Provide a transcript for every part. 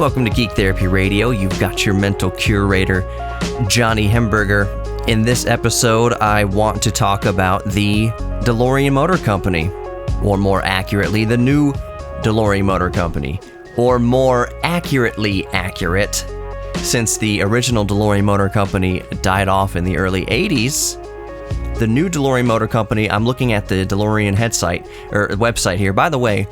Welcome to Geek Therapy Radio. You've got your mental curator, Johnny Hemberger. In this episode, I want to talk about the Delorean Motor Company, or more accurately, the new Delorean Motor Company, or more accurately accurate, since the original Delorean Motor Company died off in the early 80s. The new Delorean Motor Company, I'm looking at the Delorean website here. By the way,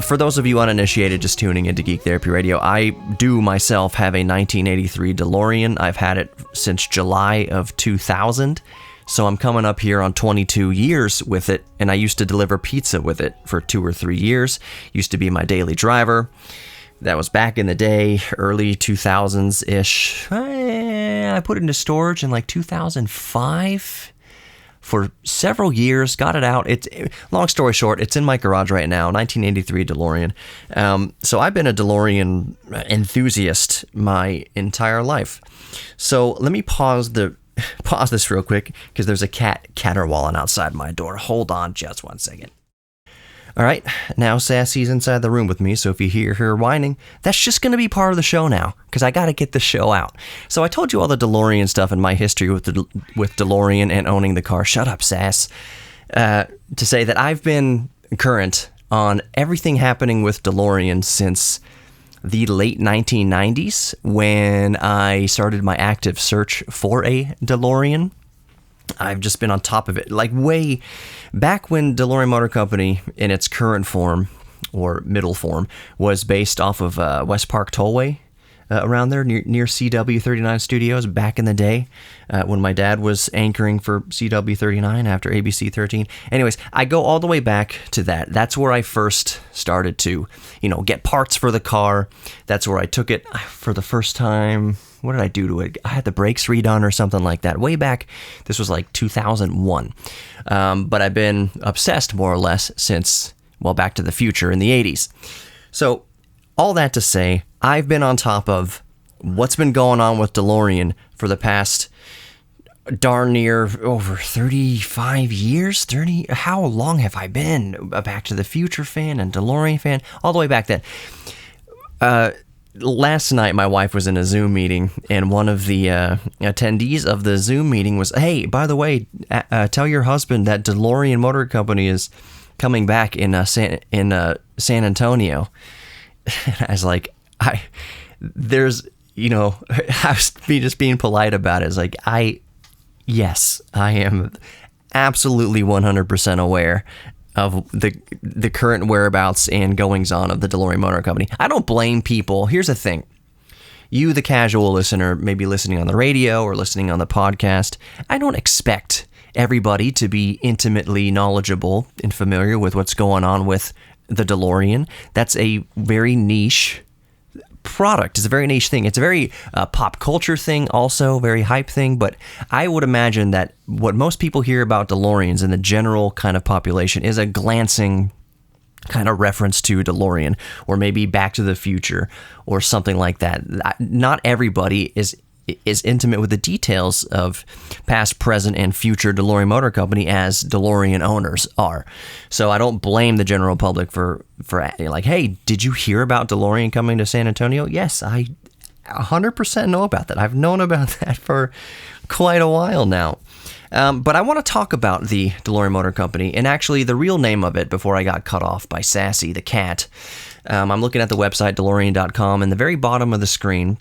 for those of you uninitiated just tuning into Geek Therapy Radio, I do myself have a 1983 DeLorean. I've had it since July of 2000, so I'm coming up here on 22 years with it, and I used to deliver pizza with it for 2 or 3 years. Used to be my daily driver. That was back in the day, early 2000s-ish. I put it into storage in like 2005. For several years, got it out. Long story short, it's in my garage right now, 1983 DeLorean. So I've been a DeLorean enthusiast my entire life. So let me pause this real quick, because there's a cat caterwauling outside my door. Hold on just 1 second. All right, now Sassy's inside the room with me, so if you hear her whining, that's just going to be part of the show now, because I got to get the show out. So I told you all the DeLorean stuff and my history with DeLorean and owning the car. Shut up, Sass. To say that I've been current on everything happening with DeLorean since the late 1990s, when I started my active search for a DeLorean. I've just been on top of it, like way back when Delorean Motor Company in its current form, or middle form, was based off of West Park Tollway, around there near CW39 Studios back in the day, when my dad was anchoring for CW39 after ABC 13. Anyways, I go all the way back to that. That's where I first started to, get parts for the car. That's where I took it for the first time. What did I do to it? I had the brakes redone or something like that. Way back, this was like 2001. But I've been obsessed more or less since, Back to the Future in the 80s. So, all that to say, I've been on top of what's been going on with DeLorean for the past darn near over 35 years. How long have I been a Back to the Future fan and DeLorean fan? All the way back then. Last night, my wife was in a Zoom meeting, and one of the attendees of the Zoom meeting was, "Hey, by the way, tell your husband that Delorean Motor Company is coming back in San Antonio." And I was like, I was just being polite about it. It's like, yes, I am absolutely 100% aware of the current whereabouts and goings-on of the Delorean Motor Company. I don't blame people. Here's the thing. You, the casual listener, maybe listening on the radio or listening on the podcast, I don't expect everybody to be intimately knowledgeable and familiar with what's going on with the DeLorean. That's a very niche product. It's a very niche thing. It's a very pop culture thing, also very hype thing. But I would imagine that what most people hear about DeLoreans in the general kind of population is a glancing kind of reference to DeLorean, or maybe Back to the Future or something like that. Not everybody is intimate with the details of past, present, and future Delorean Motor Company as DeLorean owners are. So I don't blame the general public for like, hey, did you hear about DeLorean coming to San Antonio? Yes, I 100% know about that. I've known about that for quite a while now. But I want to talk about the Delorean Motor Company, and actually the real name of it before I got cut off by Sassy, the cat. I'm looking at the website, DeLorean.com, and the very bottom of the screen,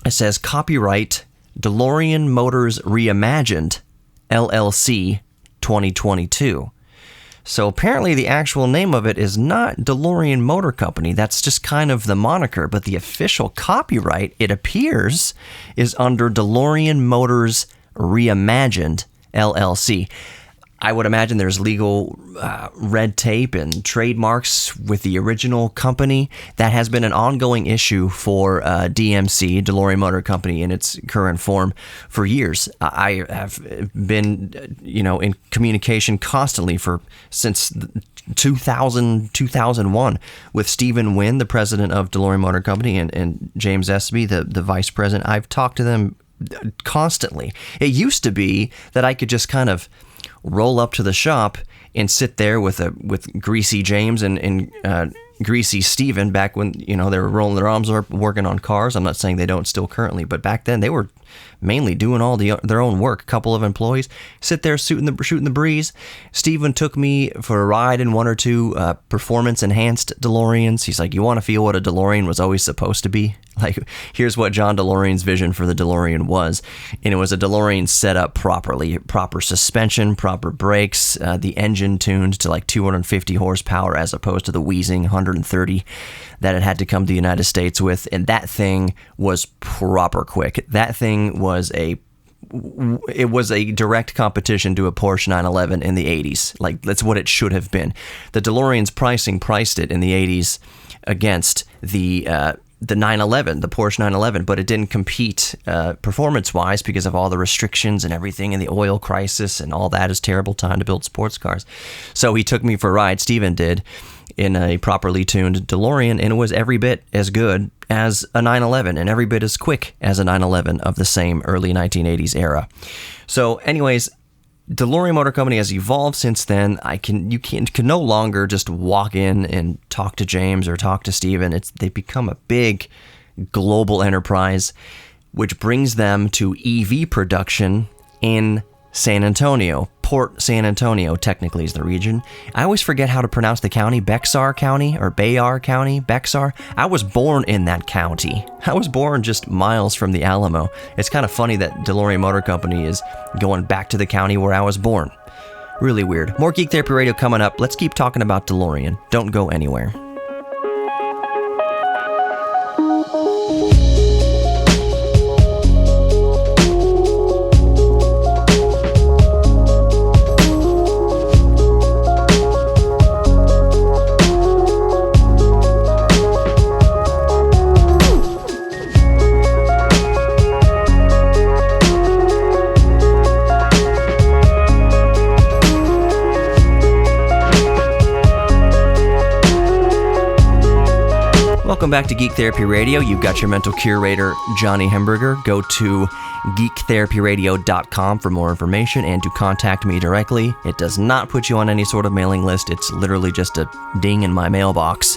it says, copyright DeLorean Motors Reimagined, LLC, 2022. So apparently the actual name of it is not Delorean Motor Company. That's just kind of the moniker. But the official copyright, it appears, is under DeLorean Motors Reimagined, LLC. I would imagine there's legal red tape and trademarks with the original company. That has been an ongoing issue for DMC, Delorean Motor Company, in its current form for years. I have been, in communication constantly since 2001 with Stephen Wynn, the president of Delorean Motor Company, and James Espy, the vice president. I've talked to them constantly. It used to be that I could just kind of roll up to the shop and sit there with Greasy James and Greasy Steven back when, they were rolling their arms up working on cars. I'm not saying they don't still currently, but back then they were mainly doing all their own work. A couple of employees sit there shooting the breeze. Steven took me for a ride in one or two performance-enhanced DeLoreans. He's like, you want to feel what a DeLorean was always supposed to be? Like, here's what John DeLorean's vision for the DeLorean was. And it was a DeLorean set up properly. Proper suspension, proper brakes, the engine tuned to like 250 horsepower as opposed to the wheezing 130 that it had to come to the United States with. And that thing was proper quick. That thing was a direct competition to a Porsche 911 in the 80s. Like, that's what it should have been. The DeLorean's priced it in the 80s against the 911, the Porsche 911, but it didn't compete performance-wise because of all the restrictions and everything and the oil crisis and all that is terrible time to build sports cars. So he took me for a ride, Steven did, in a properly tuned DeLorean, and it was every bit as good as a 911 and every bit as quick as a 911 of the same early 1980s era. So anyways, DeLorean Motor Company has evolved since then. You can no longer just walk in and talk to James or talk to Steven. They've become a big global enterprise, which brings them to EV production in San Antonio. Port San Antonio, technically, is the region. I always forget how to pronounce the county. Bexar County or Bayard County? Bexar? I was born in that county. I was born just miles from the Alamo. It's kind of funny that DeLorean Motor Company is going back to the county where I was born. Really weird. More Geek Therapy Radio coming up. Let's keep talking about DeLorean. Don't go anywhere. Welcome back to Geek Therapy Radio. You've got your mental curator, Johnny Hemberger. Go to geektherapyradio.com for more information and to contact me directly. It does not put you on any sort of mailing list. It's literally just a ding in my mailbox,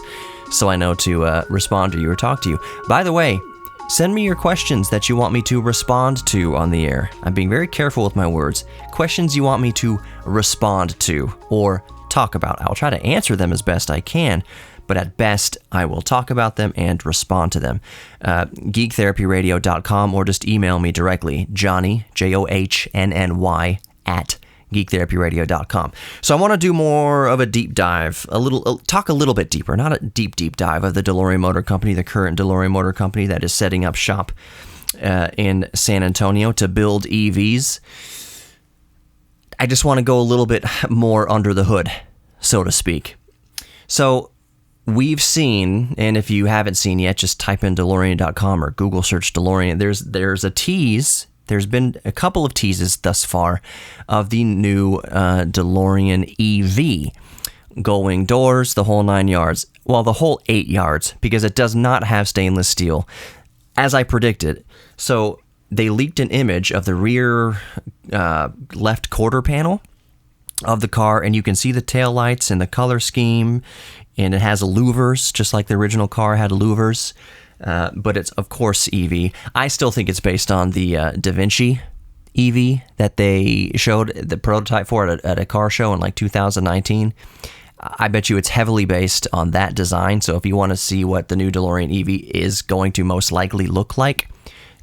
so I know to respond to you or talk to you. By the way, send me your questions that you want me to respond to on the air. I'm being very careful with my words. Questions you want me to respond to or talk about. I'll try to answer them as best I can, but at best, I will talk about them and respond to them. geektherapyradio.com, or just email me directly, Johnny, JOHNNY, at geektherapyradio.com. So I want to do more of a deep dive, talk a little bit deeper, not a deep dive of the Delorean Motor Company, the current Delorean Motor Company that is setting up shop in San Antonio to build EVs. I just want to go a little bit more under the hood, so to speak. So we've seen, and if you haven't seen yet, just type in DeLorean.com or Google search DeLorean. There's a tease. There's been a couple of teases thus far of the new DeLorean EV. Going doors, the whole 9 yards. Well, the whole 8 yards, because it does not have stainless steel, as I predicted. So they leaked an image of the rear left quarter panel of the car, and you can see the taillights and the color scheme, and it has louvers, just like the original car had louvers, but it's, of course, EV. I still think it's based on the Da Vinci EV that they showed the prototype for at a car show in like 2019. I bet you it's heavily based on that design, so if you want to see what the new DeLorean EV is going to most likely look like,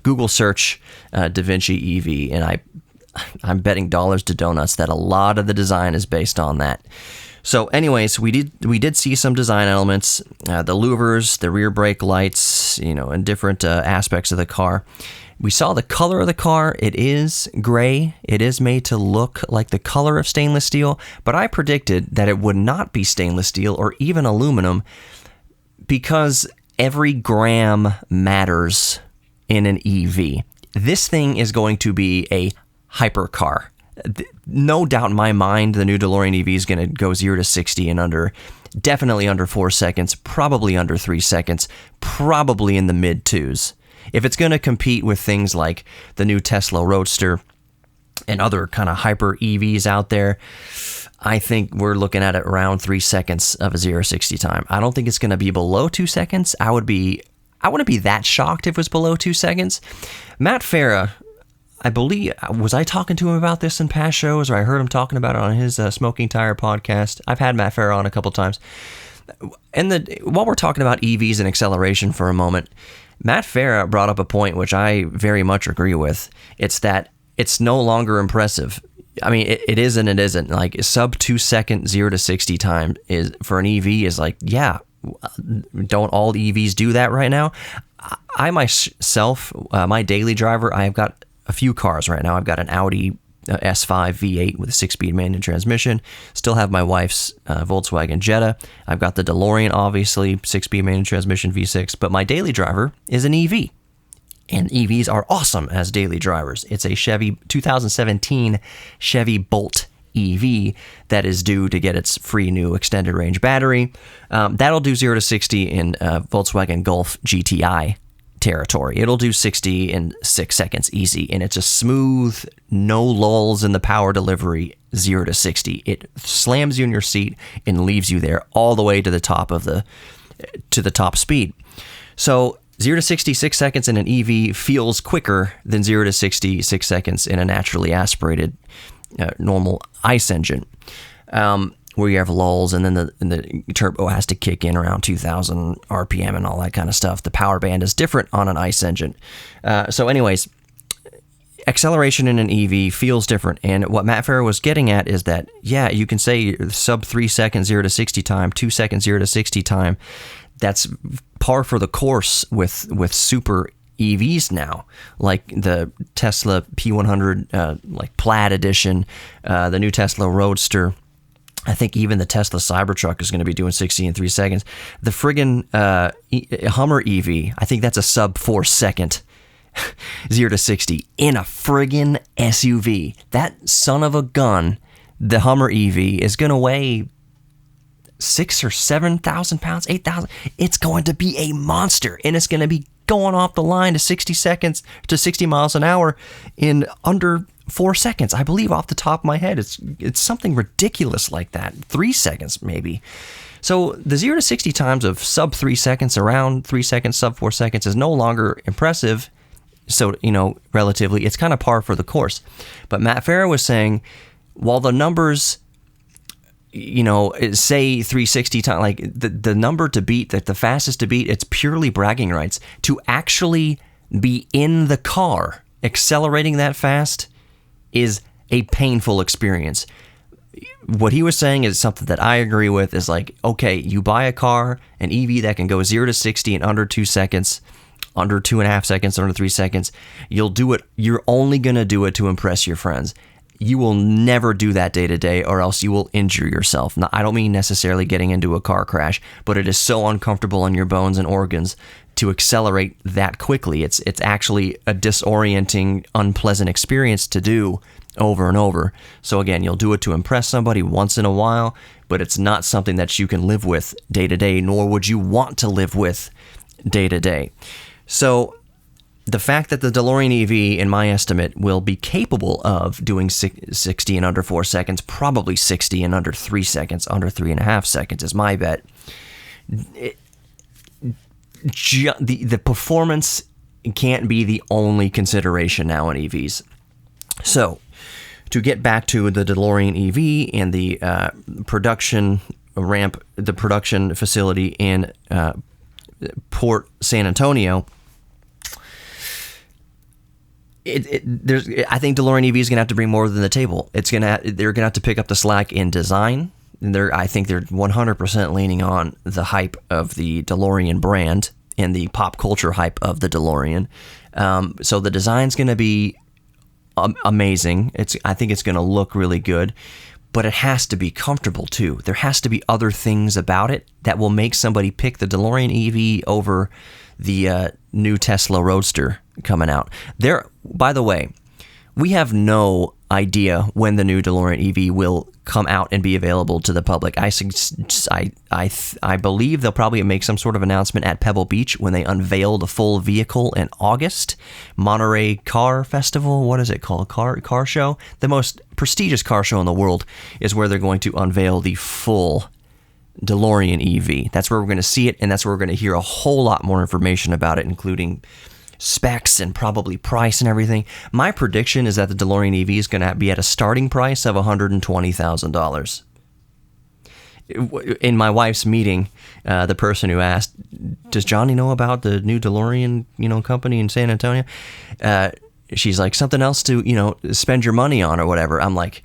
Google search Da Vinci EV, and I'm betting dollars to donuts that a lot of the design is based on that. So anyways, we did see some design elements, the louvers, the rear brake lights, and different aspects of the car. We saw the color of the car. It is gray. It is made to look like the color of stainless steel, but I predicted that it would not be stainless steel or even aluminum because every gram matters in an EV. This thing is going to be a hypercar. No doubt in my mind, the new DeLorean EV is going to go 0 to 60 in definitely under 4 seconds, probably under 3 seconds, probably in the mid 2s. If it's going to compete with things like the new Tesla Roadster and other kind of hyper EVs out there, I think we're looking at it around 3 seconds of a 0 to 60 time. I don't think it's going to be below 2 seconds. I wouldn't be that shocked if it was below 2 seconds. Matt Farah, I believe, was I talking to him about this in past shows, or I heard him talking about it on his Smoking Tire podcast? I've had Matt Farah on a couple times. And while we're talking about EVs and acceleration for a moment, Matt Farah brought up a point which I very much agree with. It's that it's no longer impressive. I mean, it is and it isn't. Like, sub 2 second 0 to 60 time is for an EV is like, yeah, don't all EVs do that right now? I myself, my daily driver, I've got a few cars right now. I've got an Audi S5 V8 with a 6-speed manual transmission. Still have my wife's Volkswagen Jetta. I've got the DeLorean, obviously, 6-speed manual transmission V6. But my daily driver is an EV. And EVs are awesome as daily drivers. It's a 2017 Chevy Bolt EV that is due to get its free new extended range battery. That'll do 0 to 60 in Volkswagen Golf GTI territory. It'll do 60 in 6 seconds easy, and it's a smooth, no lulls in the power delivery 0 to 60. It slams you in your seat and leaves you there all the way to the top of the top speed. So 0 to 60 6 seconds in an EV feels quicker than 0 to 60 6 seconds in a naturally aspirated normal ICE engine, where you have lulls, and then the turbo has to kick in around 2,000 RPM and all that kind of stuff. The power band is different on an ICE engine. So anyways, acceleration in an EV feels different. And what Matt Farah was getting at is that, yeah, you can say sub 3 seconds 0 to 60 time, 2 seconds 0 to 60 time. That's par for the course with super EVs now, like the Tesla P100, like Plaid Edition, the new Tesla Roadster. I think even the Tesla Cybertruck is going to be doing 60 in 3 seconds. The friggin' Hummer EV, I think that's a sub 4 second 0 to 60 in a friggin' SUV. That son of a gun, the Hummer EV, is going to weigh 6,000 or 7,000 pounds, 8,000. It's going to be a monster, and it's going to be going off the line to 60 miles an hour in under 4 seconds. I believe off the top of my head, it's something ridiculous like that. 3 seconds maybe. So the 0 to 60 times of sub 3 seconds, around 3 seconds, sub 4 seconds is no longer impressive. So, relatively, it's kind of par for the course. But Matt Farah was saying, while the numbers, say 360 times, like the number to beat, that the fastest to beat, it's purely bragging rights. To actually be in the car accelerating that fast is a painful experience. What he was saying is something that I agree with, is like, okay, you buy a car, an EV that can go 0 to 60 in under 2 seconds, under 2.5 seconds, under 3 seconds. You'll do it. You're only going to do it to impress your friends. You will never do that day to day, or else you will injure yourself. Now, I don't mean necessarily getting into a car crash, but it is so uncomfortable on your bones and organs to accelerate that quickly. It's actually a disorienting, unpleasant experience to do over and over. So again, you'll do it to impress somebody once in a while, but it's not something that you can live with day to day, nor would you want to live with day to day. So the fact that the DeLorean EV, in my estimate, will be capable of doing 60 in under 4 seconds, probably 60 in under 3 seconds, under 3.5 seconds is my bet. The performance can't be the only consideration now in EVs. So, to get back to the DeLorean EV and the production ramp, the production facility in Port San Antonio, I think DeLorean EV is going to have to bring more than the table. They're going to have to pick up the slack in design. I think they're 100% leaning on the hype of the DeLorean brand and the pop culture hype of the DeLorean. So the design's going to be amazing. I think it's going to look really good, but it has to be comfortable too. There has to be other things about it that will make somebody pick the DeLorean EV over the new Tesla Roadster coming out. By the way, we have no idea when the new DeLorean EV will come out and be available to the public. I believe they'll probably make some sort of announcement at Pebble Beach when they unveil the full vehicle in August. Monterey Car Festival, what is it called? Car show? The most prestigious car show in the world is where they're going to unveil the full DeLorean EV. That's where we're going to see it, and that's where we're going to hear a whole lot more information about it, including specs and probably price and everything. My prediction is that the DeLorean EV is going to be at a starting price of $120,000. In my wife's meeting, the person who asked, "Does Johnny know about the new DeLorean, company in San Antonio?" She's like, "Something else to, spend your money on or whatever." I'm like,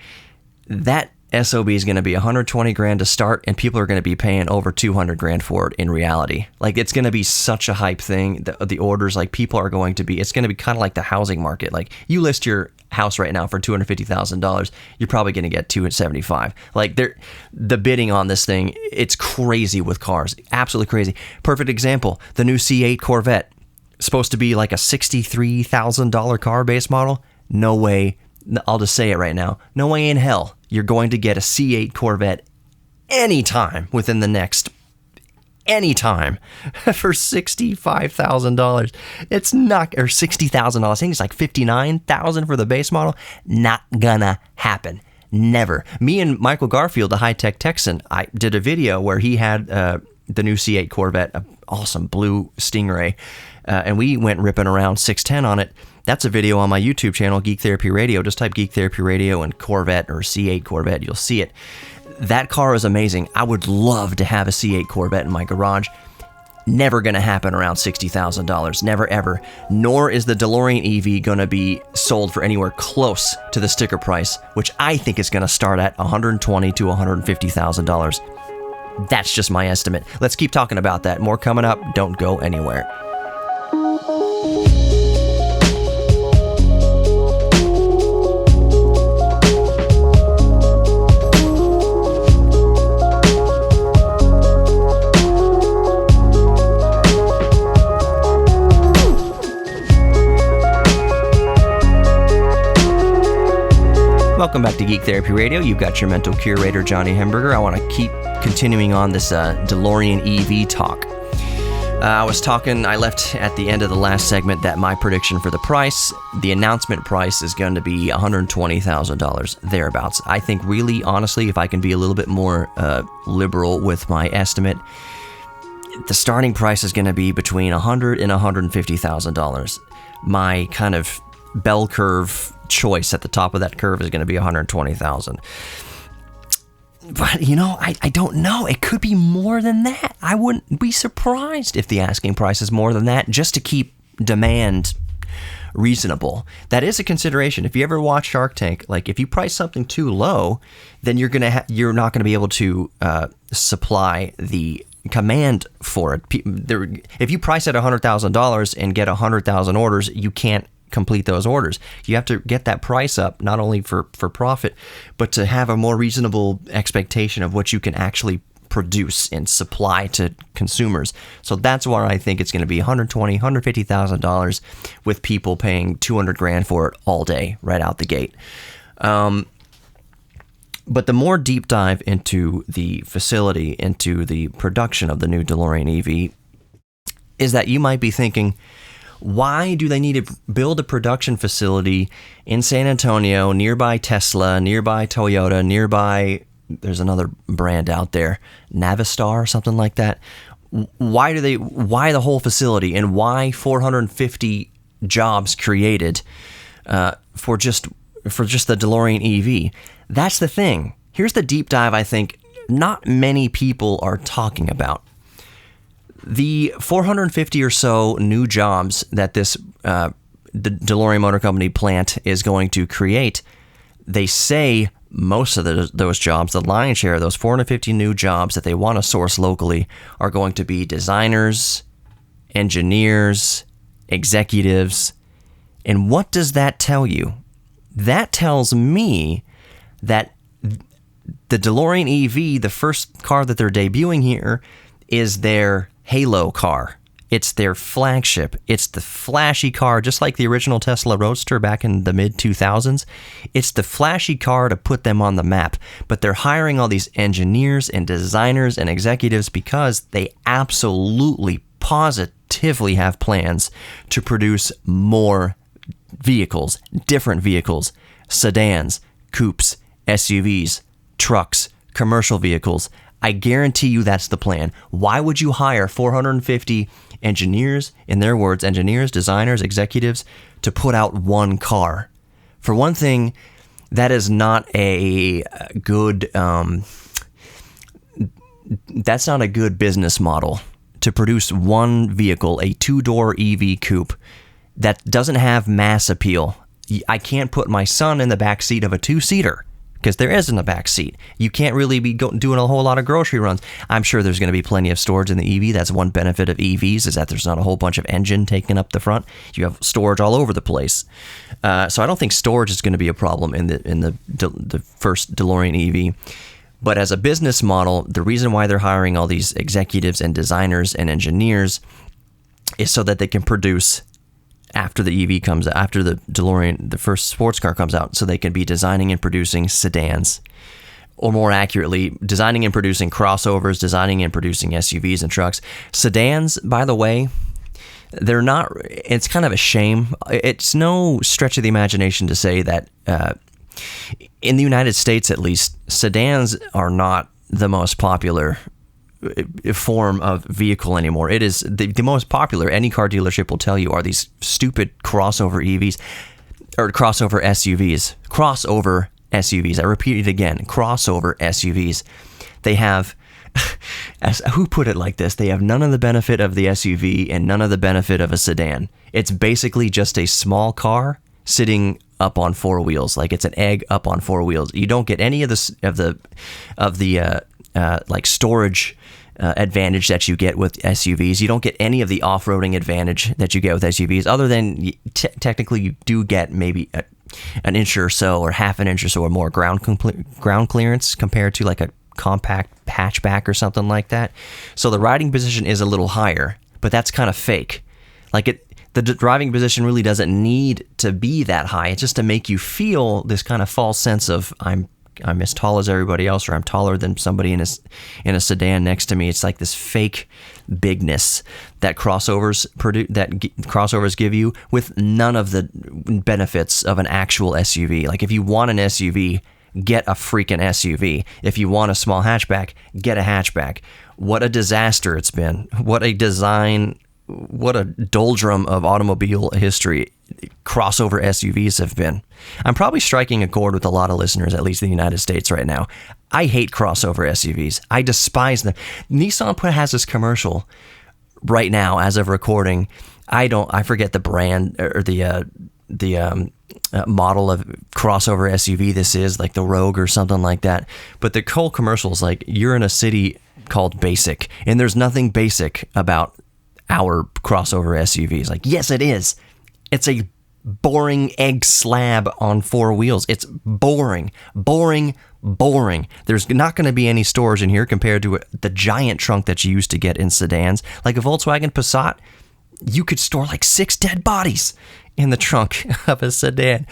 that SOB is going to be $120,000 to start, and people are going to be paying over $200,000 for it in reality. Like, it's going to be such a hype thing. The orders, like, people are going to be, it's going to be kind of like the housing market. Like, you list your house right now for $250,000, you're probably going to get $275,000. Like, the bidding on this thing, it's crazy with cars. Absolutely crazy. Perfect example, the new C8 Corvette. Supposed to be like a $63,000 car base model. No way. I'll just say it right now. No way in hell you're going to get a C8 Corvette anytime within the next anytime for $65,000. It's not, or $60,000. I think it's like $59,000 for the base model. Not gonna happen. Never. Me and Michael Garfield, the high-tech Texan, I did a video where he had the new C8 Corvette, an awesome blue Stingray, and we went ripping around 610 on it. That's a video on my YouTube channel, Geek Therapy Radio. Just type Geek Therapy Radio and Corvette or C8 Corvette. You'll see it. That car is amazing. I would love to have a C8 Corvette in my garage. Never going to happen around $60,000. Never, ever. Nor is the DeLorean EV going to be sold for anywhere close to the sticker price, which I think is going to start at $120,000 to $150,000. That's just my estimate. Let's keep talking about that. More coming up. Don't go anywhere. Welcome back to Geek Therapy Radio. You've got your mental curator, Johnny Hemberger. I want to keep continuing on this DeLorean EV talk. I left at the end of the last segment that my prediction for the price, the announcement price, is going to be $120,000, thereabouts. I think really, honestly, if I can be a little bit more liberal with my estimate, the starting price is going to be between $100,000 and $150,000. My kind of bell curve choice at the top of that curve is going to be $120,000. But, I don't know. It could be more than that. I wouldn't be surprised if the asking price is more than that, just to keep demand reasonable. That is a consideration. If you ever watch Shark Tank, like, if you price something too low, then you're not going to be able to supply the command for it. If you price at $100,000 and get 100,000 orders, you can't complete those orders. You have to get that price up, not only for profit, but to have a more reasonable expectation of what you can actually produce and supply to consumers. So that's why I think it's going to be $120,000, $150,000 with people paying $200,000 for it all day, right out the gate. But the more deep dive into the facility, into the production of the new DeLorean EV, is that you might be thinking, why do they need to build a production facility in San Antonio, nearby Tesla, nearby Toyota, nearby, there's another brand out there, Navistar or something like that? Why the whole facility, and why 450 jobs created for just the DeLorean EV? That's the thing. Here's the deep dive I think not many people are talking about. The 450 or so new jobs that this the DeLorean Motor Company plant is going to create, they say most of those jobs, the lion's share of those 450 new jobs that they want to source locally, are going to be designers, engineers, executives. And what does that tell you? That tells me that the DeLorean EV, the first car that they're debuting here, is their Halo car. It's their flagship. It's the flashy car, just like the original Tesla Roadster back in the mid-2000s. It's the flashy car to put them on the map. But they're hiring all these engineers and designers and executives because they absolutely, positively have plans to produce more vehicles, different vehicles, sedans, coupes, SUVs, trucks, commercial vehicles. I guarantee you that's the plan. Why would you hire 450 engineers, in their words, engineers, designers, executives, to put out one car? For one thing, that is not a good, that's not a good business model to produce one vehicle, a two-door EV coupe that doesn't have mass appeal. I can't put my son in the back seat of a two-seater because there isn't a back seat. You can't really be doing a whole lot of grocery runs. I'm sure there's going to be plenty of storage in the EV. That's one benefit of EVs, is that there's not a whole bunch of engine taking up the front. You have storage all over the place. So I don't think storage is going to be a problem in the first DeLorean EV. But as a business model, the reason why they're hiring all these executives and designers and engineers is so that they can produce after the EV comes, after the DeLorean, the first sports car comes out, so they can be designing and producing sedans, or more accurately, designing and producing crossovers, designing and producing SUVs and trucks. Sedans, by the way, they're not, it's kind of a shame. It's no stretch of the imagination to say that in the United States, at least, sedans are not the most popular form of vehicle anymore. It is the most popular, any car dealership will tell you, are these stupid crossover EVs or crossover SUVs. Crossover SUVs. I repeat it again. Crossover SUVs. They have, who put it like this? They have none of the benefit of the SUV and none of the benefit of a sedan. It's basically just a small car sitting up on four wheels, like it's an egg up on four wheels. You don't get any of the like storage advantage that you get with SUVs. You don't get any of the off-roading advantage that you get with SUVs, other than technically you do get maybe an inch or so, or half an inch or so, or more ground clearance compared to like a compact hatchback or something like that. So the riding position is a little higher, but that's kind of fake. Like the driving position really doesn't need to be that high. It's just to make you feel this kind of false sense of I'm as tall as everybody else, or I'm taller than somebody in a sedan next to me. It's like this fake bigness that crossovers give you, with none of the benefits of an actual SUV. Like if you want an SUV, get a freaking SUV. If you want a small hatchback, get a hatchback. What a disaster it's been. What a design. What a doldrum of automobile history crossover SUVs have been. I'm probably striking a chord with a lot of listeners, at least in the United States right now. I hate crossover SUVs. I despise them. Nissan has this commercial right now as of recording. I forget the brand or the model of crossover SUV this is, like the Rogue or something like that. But the whole commercial is like, you're in a city called Basic, and there's nothing basic about our crossover SUVs. Like, yes, it is. It's a boring egg slab on four wheels. It's boring. There's not going to be any storage in here compared to the giant trunk that you used to get in sedans. Like a Volkswagen Passat, you could store like 6 dead bodies in the trunk of a sedan.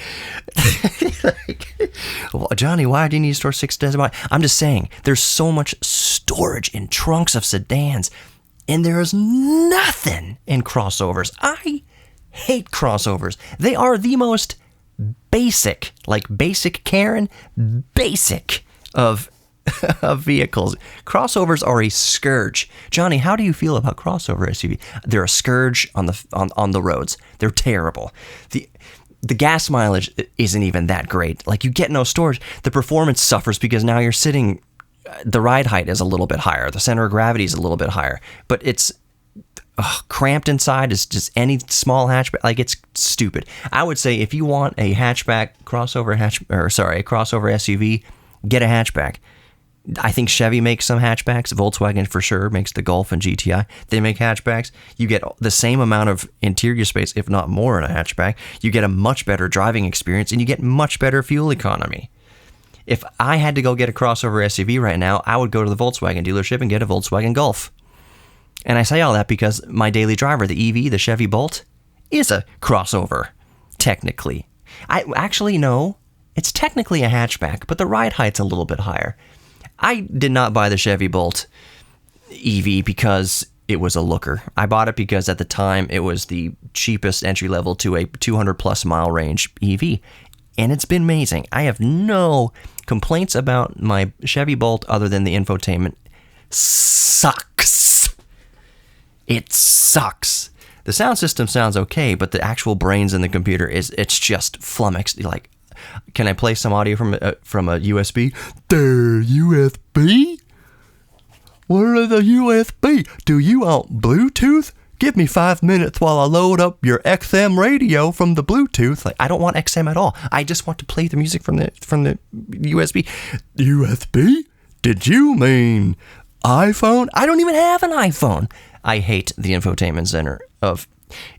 Well, Johnny, why do you need to store 6 dead bodies? I'm just saying, there's so much storage in trunks of sedans, and there is nothing in crossovers. I hate crossovers. They are the most basic, like basic Karen, basic of vehicles. Crossovers are a scourge. Johnny, how do you feel about crossover SUV? They're a scourge on the roads. They're terrible. The gas mileage isn't even that great. Like, you get no storage. The performance suffers because now you're sitting. The ride height is a little bit higher. The center of gravity is a little bit higher, but it's cramped inside. It's just any small hatchback. Like, it's stupid. I would say if you want a hatchback a crossover SUV, get a hatchback. I think Chevy makes some hatchbacks. Volkswagen for sure makes the Golf and GTI. They make hatchbacks. You get the same amount of interior space, if not more, in a hatchback. You get a much better driving experience, and you get much better fuel economy. If I had to go get a crossover SUV right now, I would go to the Volkswagen dealership and get a Volkswagen Golf. And I say all that because my daily driver, the EV, the Chevy Bolt, is a crossover, technically. No, it's technically a hatchback, but the ride height's a little bit higher. I did not buy the Chevy Bolt EV because it was a looker. I bought it because at the time it was the cheapest entry level to a 200 plus mile range EV. And it's been amazing. I have no complaints about my Chevy Bolt other than the infotainment sucks. It sucks. The sound system sounds okay, but the actual brains in the computer it's just flummoxed. Like, can I play some audio from a USB? There, USB? Where are the USB? Do you want Bluetooth? Give me 5 minutes while I load up your XM radio from the Bluetooth. Like, I don't want XM at all. I just want to play the music from the USB. USB? Did you mean iPhone? I don't even have an iPhone. I hate the infotainment center of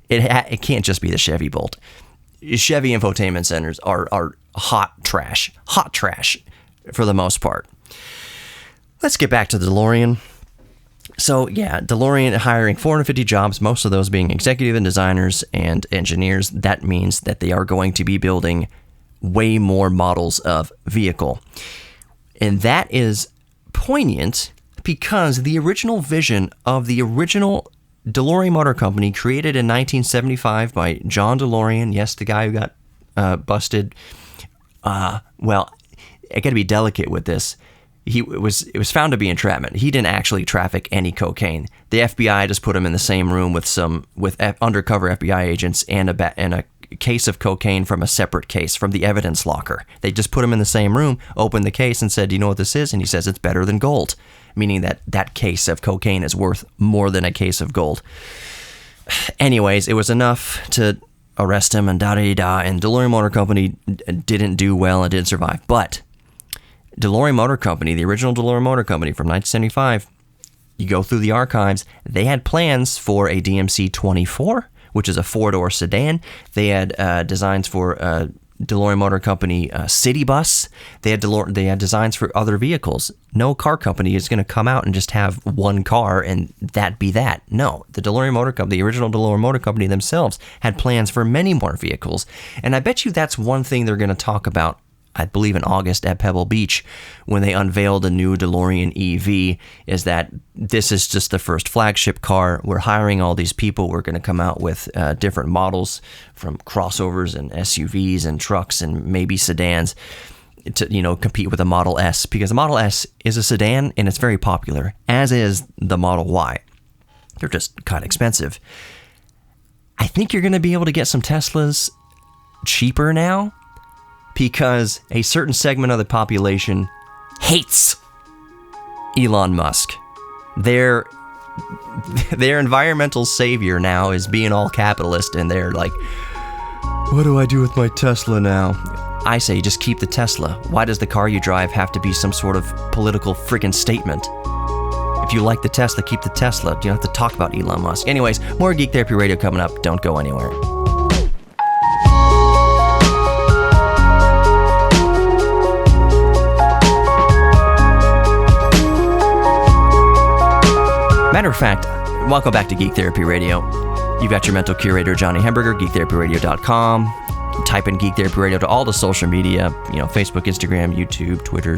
it. It can't just be the Chevy Bolt. Chevy infotainment centers are hot trash for the most part. Let's get back to the DeLorean. So yeah, DeLorean hiring 450 jobs, most of those being executive and designers and engineers. That means that they are going to be building way more models of vehicle. And that is poignant because the original vision of the original DeLorean Motor Company, created in 1975 by John DeLorean, yes, the guy who got busted. Well, I got to be delicate with this. It was found to be entrapment. He didn't actually traffic any cocaine. The FBI just put him in the same room with undercover FBI agents and a case of cocaine from a separate case from the evidence locker. They just put him in the same room, opened the case, and said, "Do you know what this is?" And he says, "It's better than gold," meaning that case of cocaine is worth more than a case of gold. Anyways, it was enough to arrest him and da-da-da-da, and DeLorean Motor Company didn't do well and didn't survive. But DeLorean Motor Company, the original DeLorean Motor Company from 1975, you go through the archives, they had plans for a DMC-24, which is a four-door sedan. They had designs for DeLorean Motor Company City Bus. They had designs for other vehicles. No car company is going to come out and just have one car and that be that. No, the DeLorean Motor Company, the original DeLorean Motor Company themselves, had plans for many more vehicles. And I bet you that's one thing they're going to talk about, I believe in August at Pebble Beach, when they unveiled a new DeLorean EV, is that this is just the first flagship car. We're hiring all these people. We're going to come out with different models, from crossovers and SUVs and trucks and maybe sedans, to compete with the Model S, because the Model S is a sedan and it's very popular, as is the Model Y. They're just kind of expensive. I think you're going to be able to get some Teslas cheaper now, because a certain segment of the population hates Elon Musk. Their environmental savior now is being all capitalist, and they're like, what do I do with my Tesla now? I say just keep the Tesla. Why does the car you drive have to be some sort of political friggin' statement? If you like the Tesla, keep the Tesla. You don't have to talk about Elon Musk. Anyways, more Geek Therapy Radio coming up. Don't go anywhere. Matter of fact, welcome back to Geek Therapy Radio. You've got your mental curator, Johnny Hemberger, geektherapyradio.com. Type in Geek Therapy Radio to all the social media, Facebook, Instagram, YouTube, Twitter,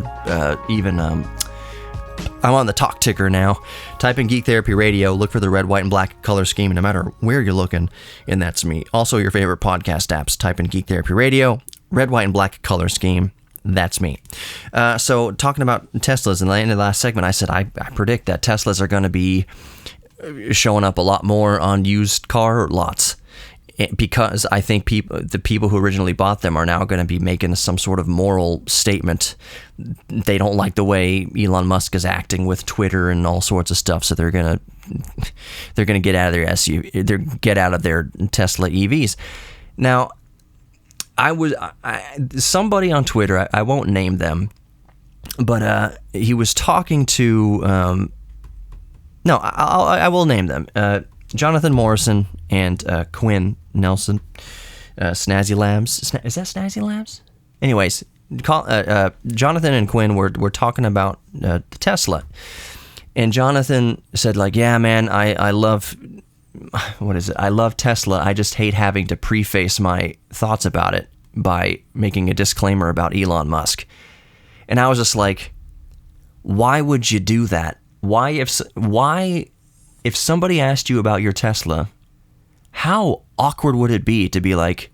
even I'm on the talk ticker now. Type in Geek Therapy Radio, look for the red, white, and black color scheme, and no matter where you're looking, and that's me. Also, your favorite podcast apps, type in Geek Therapy Radio, red, white, and black color scheme. That's me. So talking about Teslas, in the end of the last segment, I said I predict that Teslas are going to be showing up a lot more on used car lots, because I think the people who originally bought them are now going to be making some sort of moral statement. They don't like the way Elon Musk is acting with Twitter and all sorts of stuff, so they're going to get out of their SUV, get out of their Tesla EVs. Now, somebody on Twitter, I won't name them, but he was talking to, I will name them, Jonathan Morrison and Quinn Nelson, Snazzy Labs. Is that Snazzy Labs? Anyways, Jonathan and Quinn were talking about the Tesla, And Jonathan said, like, yeah, man, I love, what is it? I love Tesla. I just hate having to preface my thoughts about it by making a disclaimer about Elon Musk. And I was just like, why would you do that? Why, if somebody asked you about your Tesla, how awkward would it be to be like,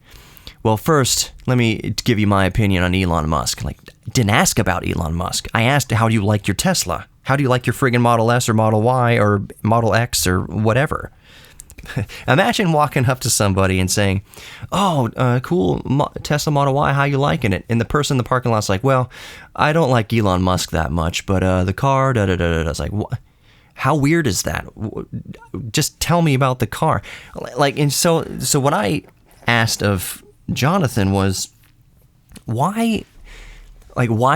well, first, let me give you my opinion on Elon Musk. Like, didn't ask about Elon Musk. I asked, how do you like your Tesla? How do you like your friggin' Model S or Model Y or Model X or whatever? Imagine walking up to somebody and saying, oh, cool, Tesla Model Y, how you liking it? And the person in the parking lot's like, well, I don't like Elon Musk that much, but the car, da-da-da-da-da. It's like, what? How weird is that? Just tell me about the car. Like, and so what I asked of Jonathan was, why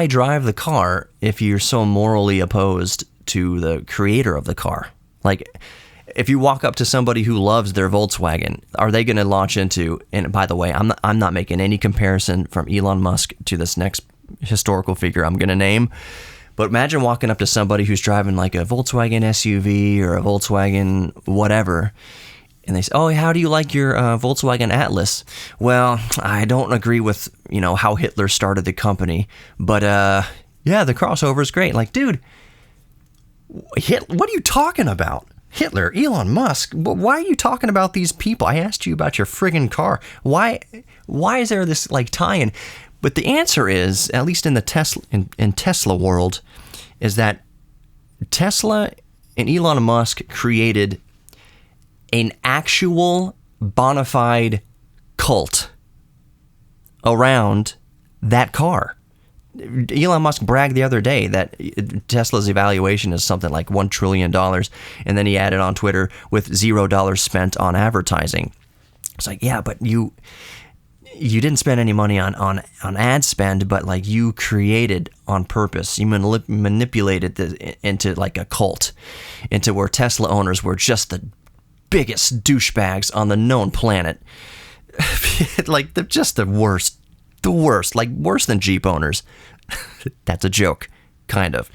drive the car if you're so morally opposed to the creator of the car? Like, if you walk up to somebody who loves their Volkswagen, are they going to launch into, and by the way, I'm not making any comparison from Elon Musk to this next historical figure I'm going to name, but imagine walking up to somebody who's driving like a Volkswagen SUV or a Volkswagen whatever, and they say, oh, how do you like your Volkswagen Atlas? Well, I don't agree with, how Hitler started the company, but yeah, the crossover is great. Like, dude, what are you talking about? Hitler, Elon Musk, why are you talking about these people? I asked you about your friggin' car. Why is there this like tie-in? But the answer is, at least in the Tesla world, is that Tesla and Elon Musk created an actual bona fide cult around that car. Elon Musk bragged the other day that Tesla's evaluation is something like $1 trillion, and then he added on Twitter with $0 spent on advertising. It's like, yeah, but you didn't spend any money on ad spend, but like you created on purpose. You manipulated into like a cult, into where Tesla owners were just the biggest douchebags on the known planet. Like just the worst, like worse than Jeep owners. That's a joke, kind of.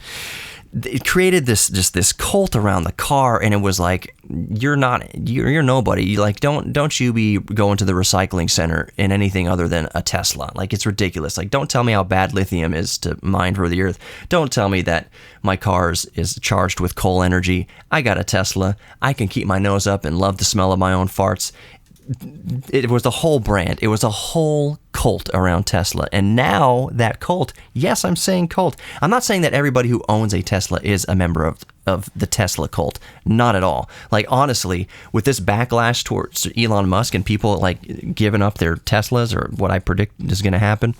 It created this cult around the car, and it was like, you're nobody. You like don't you be going to the recycling center in anything other than a Tesla. Like, it's ridiculous. Like, don't tell me how bad lithium is to mine for the earth. Don't tell me that my car is charged with coal energy. I got a Tesla. I can keep my nose up and love the smell of my own farts. It was a whole brand. It was a whole cult around Tesla. And now that cult, yes, I'm saying cult. I'm not saying that everybody who owns a Tesla is a member of the Tesla cult. Not at all. Like, honestly, with this backlash towards Elon Musk and people like giving up their Teslas, or what I predict is going to happen,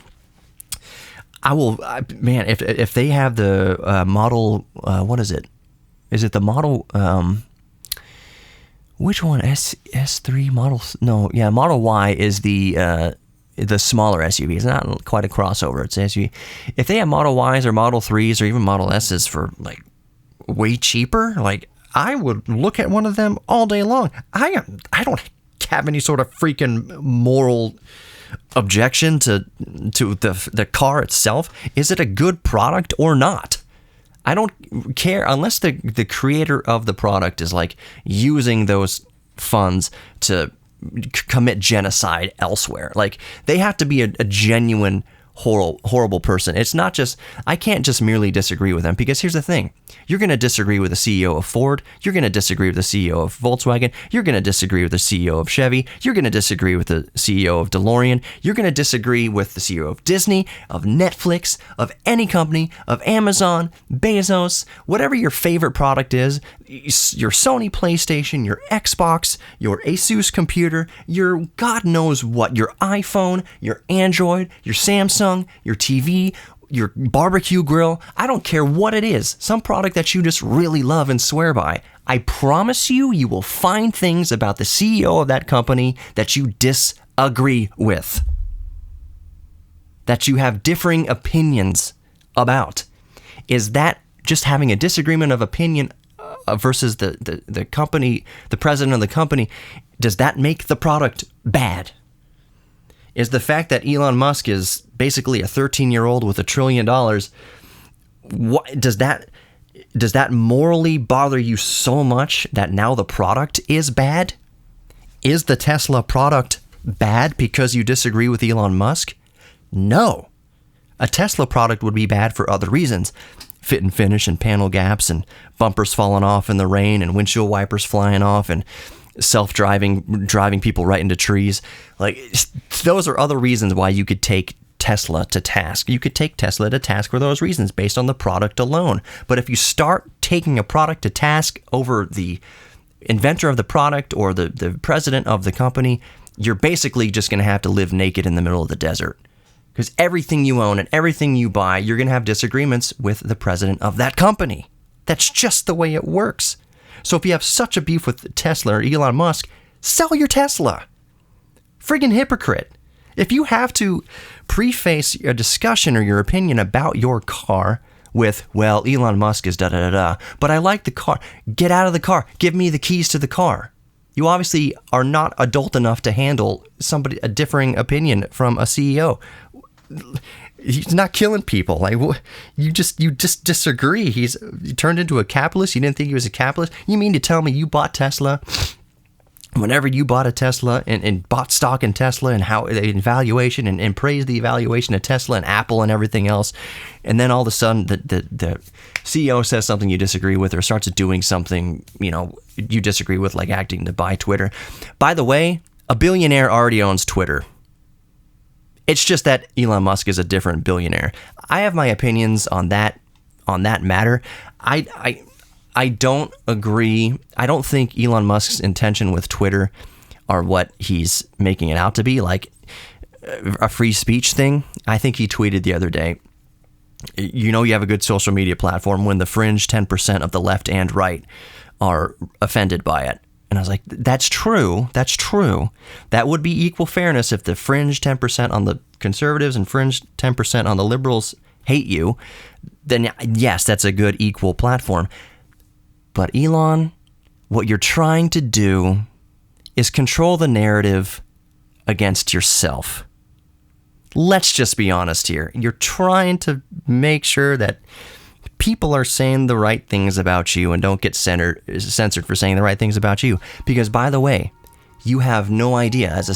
man, if they have the model, what is it? Is it the model... which one? S3 model? No, yeah, Model Y is the smaller SUV. It's not quite a crossover. It's an SUV. If they have Model Ys or Model 3s or even Model S's for like way cheaper, like I would look at one of them all day long. I don't have any sort of freaking moral objection to the car itself. Is it a good product or not? I don't care unless the creator of the product is like using those funds to commit genocide elsewhere. Like, they have to be a genuine horrible person. It's not just, I can't just merely disagree with them, because here's the thing. You're going to disagree with the CEO of Ford. You're going to disagree with the CEO of Volkswagen. You're going to disagree with the CEO of Chevy. You're going to disagree with the CEO of Delorean. You're going to disagree with the CEO of Disney, of Netflix, of any company, of Amazon, Bezos, whatever your favorite product is, your Sony PlayStation, your Xbox, your Asus computer, your God knows what, your iPhone, your Android, your Samsung, your TV, your barbecue grill. I don't care what it is. Some product that you just really love and swear by. I promise you will find things about the CEO of that company that you disagree with, that you have differing opinions about. Is that just having a disagreement of opinion versus the company, the president of the company? Does that make the product bad? Is the fact that Elon Musk is basically a 13-year-old with $1 trillion, does that morally bother you so much that now the product is bad? Is the Tesla product bad because you disagree with Elon Musk? No. A Tesla product would be bad for other reasons. Fit and finish and panel gaps and bumpers falling off in the rain and windshield wipers flying off and driving people right into trees. Like, those are other reasons why you could take Tesla to task. You could take Tesla to task for those reasons based on the product alone. But if you start taking a product to task over the inventor of the product or the president of the company, you're basically just going to have to live naked in the middle of the desert. Because everything you own and everything you buy, you're going to have disagreements with the president of that company. That's just the way it works. So if you have such a beef with Tesla or Elon Musk, sell your Tesla. Friggin' hypocrite. If you have to preface a discussion or your opinion about your car with, well, Elon Musk is da-da-da-da, but I like the car. Get out of the car. Give me the keys to the car. You obviously are not adult enough to handle a differing opinion from a CEO. He's not killing people. Like, you just disagree. He turned into a capitalist. You didn't think he was a capitalist. You mean to tell me you bought Tesla? Whenever you bought a Tesla and bought stock in Tesla and how the evaluation and praised the evaluation of Tesla and Apple and everything else, and then all of a sudden the CEO says something you disagree with or starts doing something you disagree with, like acting to buy Twitter. By the way, a billionaire already owns Twitter. It's just that Elon Musk is a different billionaire. I have my opinions on that matter. I don't agree. I don't think Elon Musk's intention with Twitter are what he's making it out to be, like a free speech thing. I think he tweeted the other day, you have a good social media platform when the fringe 10% of the left and right are offended by it. And I was like, that's true. That's true. That would be equal fairness if the fringe 10% on the conservatives and fringe 10% on the liberals hate you. Then yes, that's a good equal platform. But Elon, what you're trying to do is control the narrative against yourself. Let's just be honest here. You're trying to make sure that people are saying the right things about you and don't get censored for saying the right things about you. Because, by the way, you have no idea, as a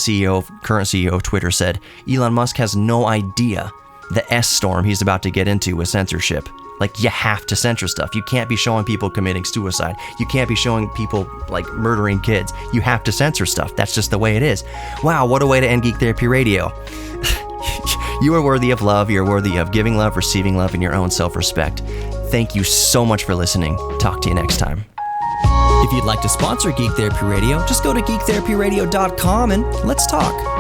current CEO of Twitter said, Elon Musk has no idea the S-storm he's about to get into with censorship. Like, you have to censor stuff. You can't be showing people committing suicide. You can't be showing people, like, murdering kids. You have to censor stuff. That's just the way it is. Wow, what a way to end Geek Therapy Radio. You are worthy of love. You're worthy of giving love, receiving love, and your own self-respect. Thank you so much for listening. Talk to you next time. If you'd like to sponsor Geek Therapy Radio, just go to geektherapyradio.com and let's talk.